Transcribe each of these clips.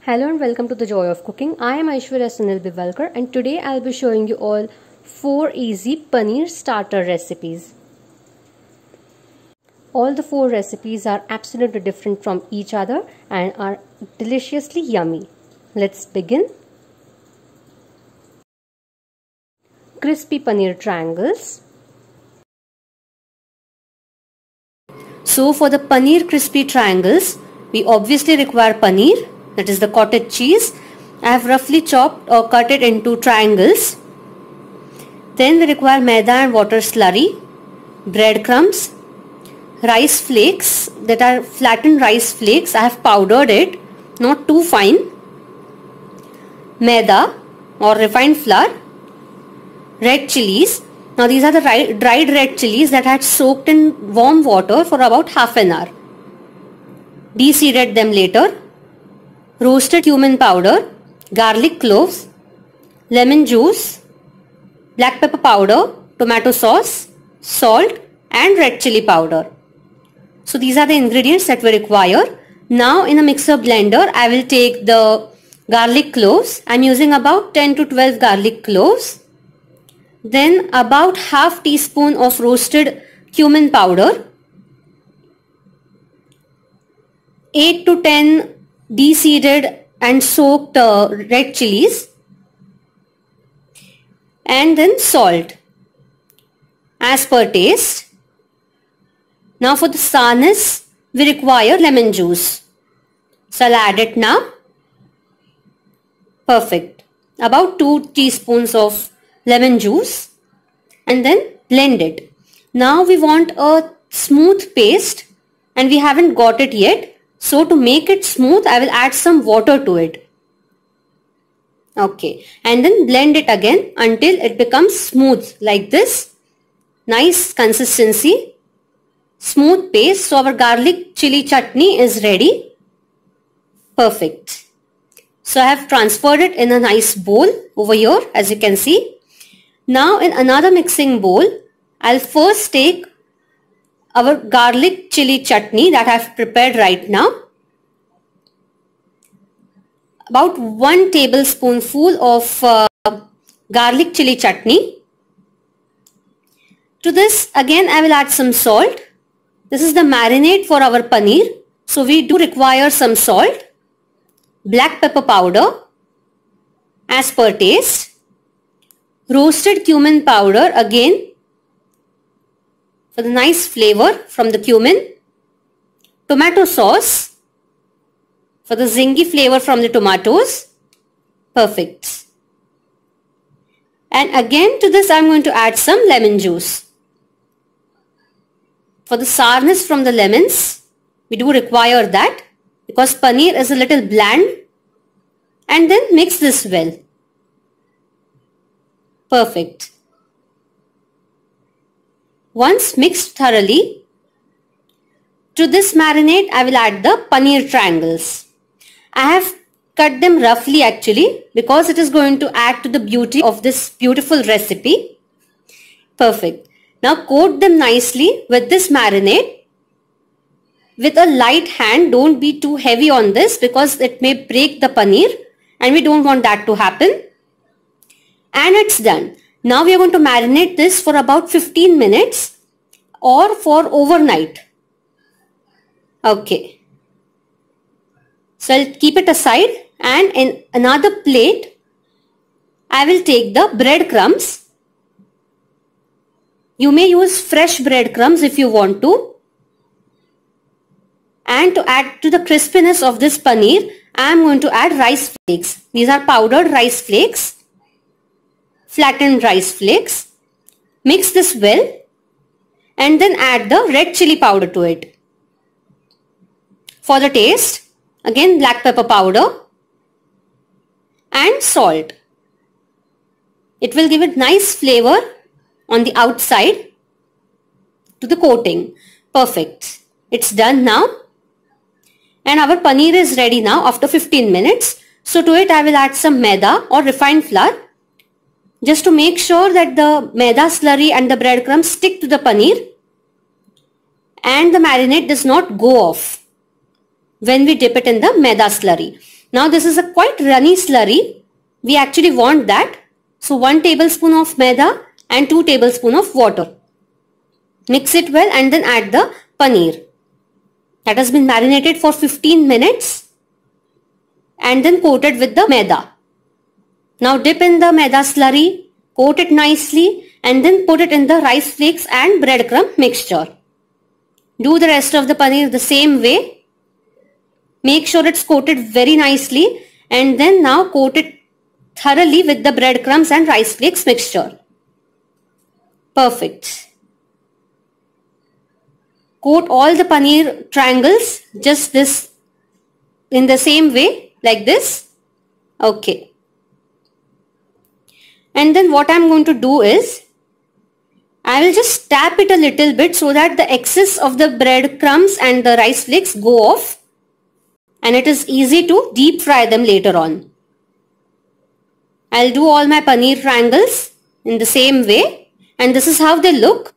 Hello and welcome to the Joy of Cooking. I am Aishwarya Sunil Bivalkar and today I'll be showing you all 4 easy paneer starter recipes. All the 4 recipes are absolutely different from each other and are deliciously yummy. Let's begin. Crispy paneer triangles. So for the paneer crispy triangles, we obviously require paneer. That is the cottage cheese. I have roughly chopped or cut it into triangles. Then we require maida and water slurry, breadcrumbs, rice flakes, that are flattened rice flakes. I have powdered it, not too fine, maida or refined flour, red chilies. Now these are the dried red chilies that had soaked in warm water for about half an hour. De-seeded them later. Roasted cumin powder, garlic cloves, lemon juice, black pepper powder, tomato sauce, salt and red chili powder. So these are the ingredients that we require. Now in a mixer blender I will take the garlic cloves. I am using about 10 to 12 garlic cloves. Then about half teaspoon of roasted cumin powder, 8 to 10 de-seeded and soaked red chilies, and then salt as per taste. Now for the sourness we require lemon juice. So I'll add it now. Perfect. About 2 teaspoons of lemon juice and then blend it. Now we want a smooth paste and we haven't got it yet. So to make it smooth, I will add some water to it. Okay, and then blend it again until it becomes smooth like this. Nice consistency, smooth paste. So our garlic chili chutney is ready. Perfect. So I have transferred it in a nice bowl over here, as you can see. Now in another mixing bowl, I'll first take our garlic chili chutney that I have prepared right now. About 1 tablespoonful of garlic chili chutney. To this again I will add some salt. This is the marinade for our paneer. So we do require some salt, black pepper powder as per taste, roasted cumin powder again for the nice flavor from the cumin, tomato sauce for the zingy flavor from the tomatoes. Perfect. And again to this I am going to add some lemon juice. For the sourness from the lemons, we do require that because paneer is a little bland. And then mix this well. Perfect. Once mixed thoroughly, to this marinade I will add the paneer triangles. I have cut them roughly actually because it is going to add to the beauty of this beautiful recipe. Perfect. Now coat them nicely with this marinade with a light hand. Don't be too heavy on this because it may break the paneer and we don't want that to happen. And it's done. Now we are going to marinate this for about 15 minutes or for overnight. Okay. So I'll keep it aside and in another plate I will take the breadcrumbs. You may use fresh breadcrumbs if you want to. And to add to the crispiness of this paneer, I am going to add rice flakes. These are powdered rice flakes, flattened rice flakes. Mix this well and then add the red chili powder to it. For the taste, again black pepper powder and salt. It will give it nice flavor on the outside to the coating. Perfect. It's done now. And our paneer is ready now after 15 minutes. So to it I will add some maida or refined flour just to make sure that the maida slurry and the breadcrumbs stick to the paneer and the marinade does not go off when we dip it in the maida slurry. Now this is a quite runny slurry. We actually want that. So 1 tablespoon of maida and 2 tablespoons of water. Mix it well and then add the paneer. That has been marinated for 15 minutes and then coated with the maida. Now dip in the maida slurry, coat it nicely and then put it in the rice flakes and breadcrumb mixture. Do the rest of the paneer the same way. Make sure it's coated very nicely and then now coat it thoroughly with the breadcrumbs and rice flakes mixture. Perfect. Coat all the paneer triangles just this in the same way like this. Okay. And then what I'm going to do is I will just tap it a little bit so that the excess of the breadcrumbs and the rice flakes go off and it is easy to deep fry them later on. I'll do all my paneer triangles in the same way and this is how they look.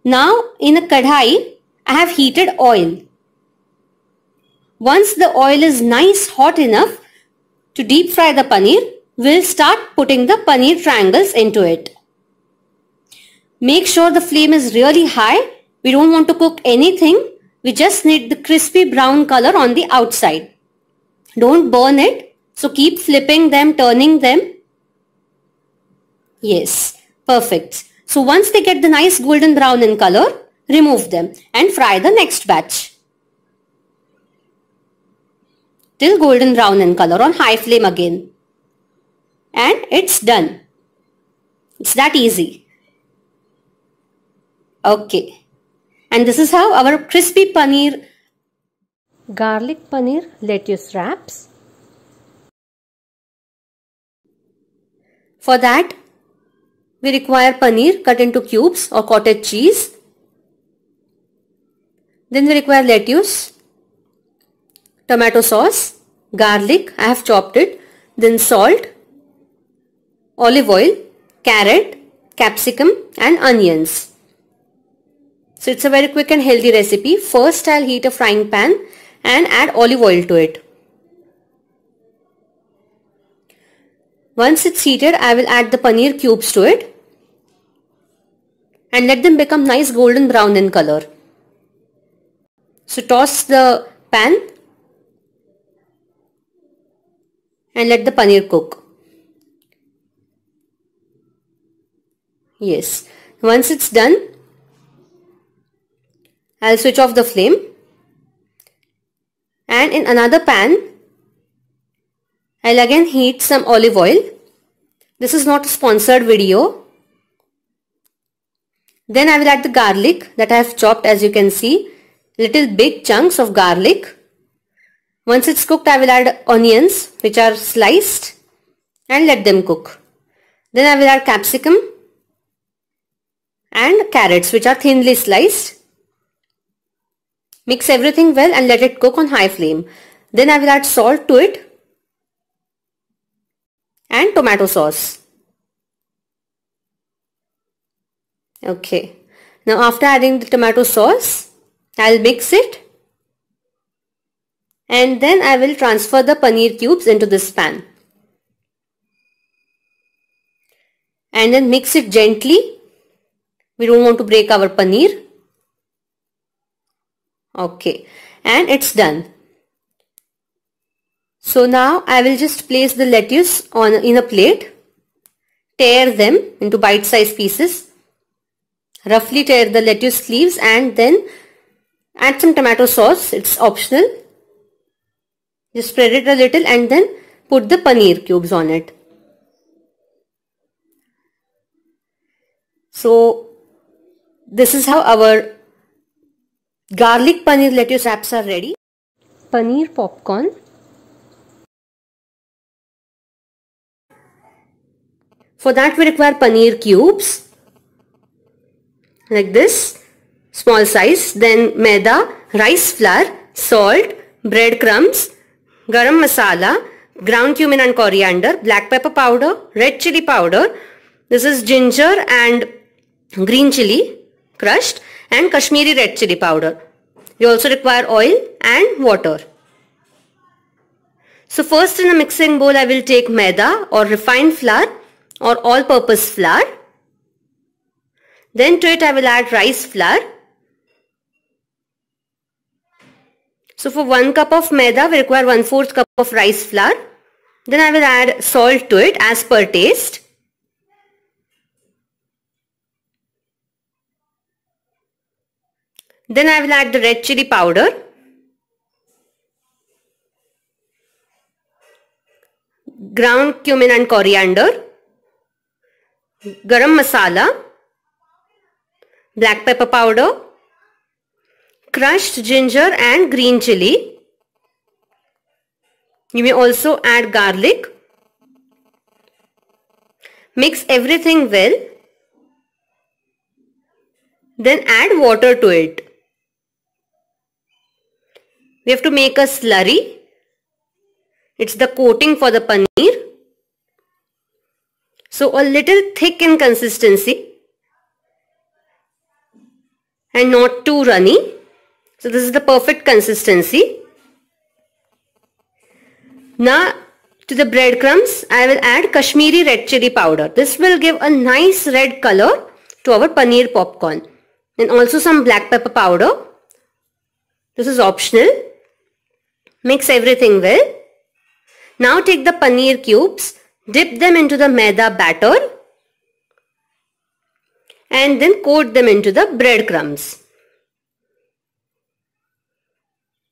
Now in a kadhai I have heated oil. Once the oil is nice hot enough to deep fry the paneer, we'll start putting the paneer triangles into it. Make sure the flame is really high. We don't want to cook anything. We just need the crispy brown color on the outside. Don't burn it. So keep flipping them, turning them. Yes, perfect. So once they get the nice golden brown in color, remove them and fry the next batch till golden brown in color on high flame again. And it's done. It's that easy. Okay. And this is how our crispy paneer, garlic paneer lettuce wraps. For that, we require paneer cut into cubes or cottage cheese. Then we require lettuce, tomato sauce, garlic, I have chopped it, then salt, olive oil, carrot, capsicum and onions. So it's a very quick and healthy recipe. First I'll heat a frying pan and add olive oil to it. Once it's heated, I will add the paneer cubes to it and let them become nice golden brown in color. So toss the pan and let the paneer cook. Yes, once it's done, I'll switch off the flame and in another pan, I'll again heat some olive oil. This is not a sponsored video. Then I will add the garlic that I have chopped, as you can see. Little big chunks of garlic. Once it's cooked, I will add onions which are sliced and let them cook. Then I will add capsicum and carrots which are thinly sliced. Mix everything well and let it cook on high flame. Then I will add salt to it and tomato sauce. Okay. Now after adding the tomato sauce, I'll mix it and then I will transfer the paneer cubes into this pan and then mix it gently. We don't want to break our paneer. Okay, and it's done. So now I will just place the lettuce in a plate, tear them into bite-sized pieces, roughly tear the lettuce leaves and then add some tomato sauce. It's optional. Just spread it a little and then put the paneer cubes on it. So this is how our garlic paneer lettuce wraps are ready. Paneer popcorn. For that we require paneer cubes like this, small size, then maida, rice flour, salt, breadcrumbs, garam masala, ground cumin and coriander, black pepper powder, red chili powder. This is ginger and green chili crushed and Kashmiri red chili powder. You also require oil and water. So first in a mixing bowl I will take maida or refined flour or all-purpose flour. Then to it I will add rice flour. So for 1 cup of maida we require 1/4 cup of rice flour. Then I will add salt to it as per taste. Then I will add the red chili powder, ground cumin and coriander, garam masala, black pepper powder, crushed ginger and green chili. You may also add garlic. Mix everything well. Then add water to it. We have to make a slurry. It's the coating for the paneer. So a little thick in consistency and not too runny. So this is the perfect consistency. Now to the breadcrumbs I will add Kashmiri red chili powder. This will give a nice red color to our paneer popcorn. And also some black pepper powder. This is optional. Mix everything well. Now take the paneer cubes, dip them into the maida batter and then coat them into the breadcrumbs.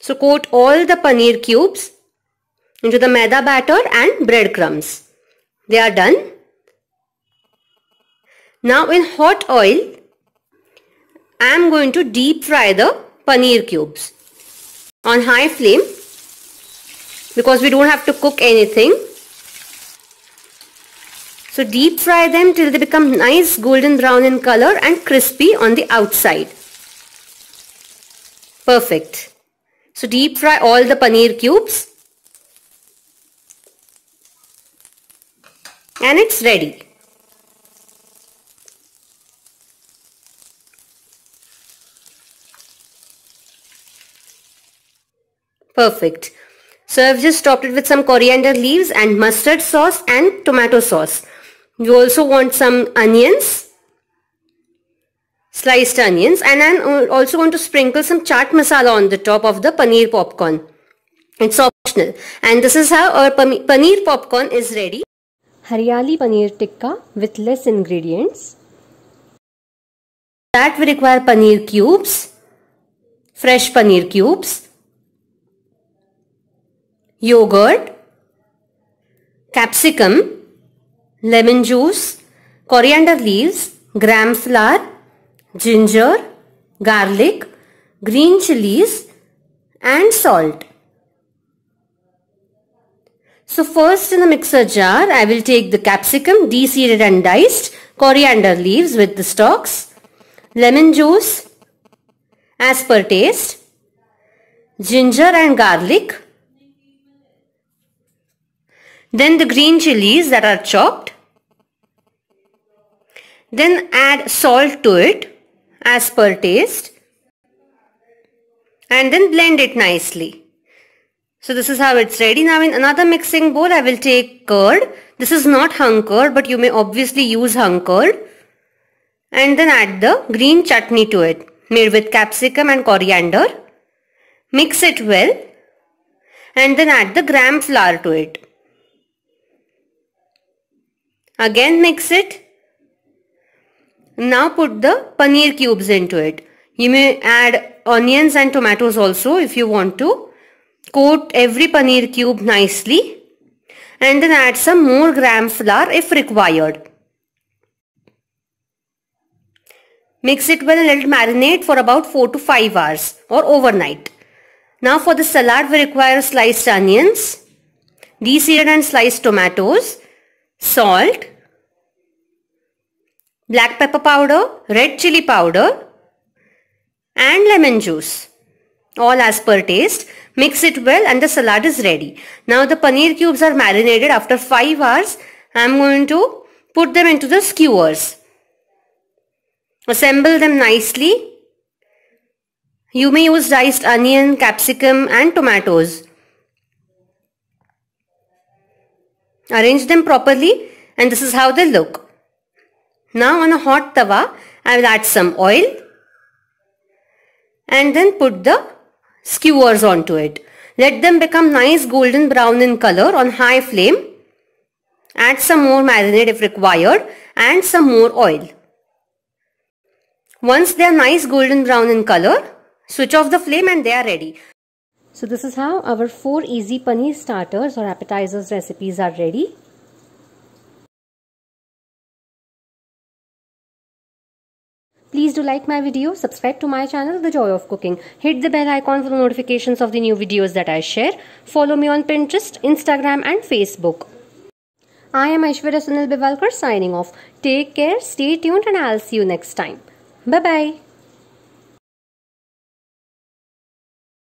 So coat all the paneer cubes into the maida batter and breadcrumbs. They are done. Now in hot oil, I am going to deep fry the paneer cubes on high flame because we don't have to cook anything. So deep fry them till they become nice golden brown in color and crispy on the outside. Perfect. So deep fry all the paneer cubes. And it's ready. Perfect. So I've just topped it with some coriander leaves and mustard sauce and tomato sauce. You also want some onions, sliced onions, and I'm also going to sprinkle some chaat masala on the top of the paneer popcorn. It's optional. And this is how our paneer popcorn is ready. Haryali paneer tikka with less ingredients. That we require paneer cubes, fresh paneer cubes, yogurt, capsicum, lemon juice, coriander leaves, gram flour, ginger, garlic, green chilies and salt. So first in the mixer jar I will take the capsicum de-seeded and diced, coriander leaves with the stalks, lemon juice as per taste, ginger and garlic, then the green chilies that are chopped, then add salt to it as per taste and then blend it nicely. So this is how it's ready. Now in another mixing bowl I will take curd. This is not hung curd but you may obviously use hung curd. And then add the green chutney to it made with capsicum and coriander. Mix it well and then add the gram flour to it. Again mix it. Now put the paneer cubes into it. You may add onions and tomatoes also if you want to. Coat every paneer cube nicely and then add some more gram flour if required. Mix it well and let it marinate for about 4 to 5 hours or overnight. Now for the salad we require sliced onions, de-seeded and sliced tomatoes, salt, black pepper powder, red chili powder and lemon juice. All as per taste. Mix it well and the salad is ready. Now the paneer cubes are marinated. After 5 hours I am going to put them into the skewers. Assemble them nicely. You may use diced onion, capsicum and tomatoes. Arrange them properly and this is how they look. Now on a hot tawa, I will add some oil and then put the skewers onto it. Let them become nice golden brown in color on high flame. Add some more marinade if required and some more oil. Once they are nice golden brown in color, switch off the flame and they are ready. So this is how our 4 easy paneer starters or appetizers recipes are ready. Please do like my video, subscribe to my channel The Joy of Cooking. Hit the bell icon for the notifications of the new videos that I share. Follow me on Pinterest, Instagram and Facebook. I am Aishwarya Sunil Bivalkar signing off. Take care, stay tuned and I'll see you next time. Bye-bye.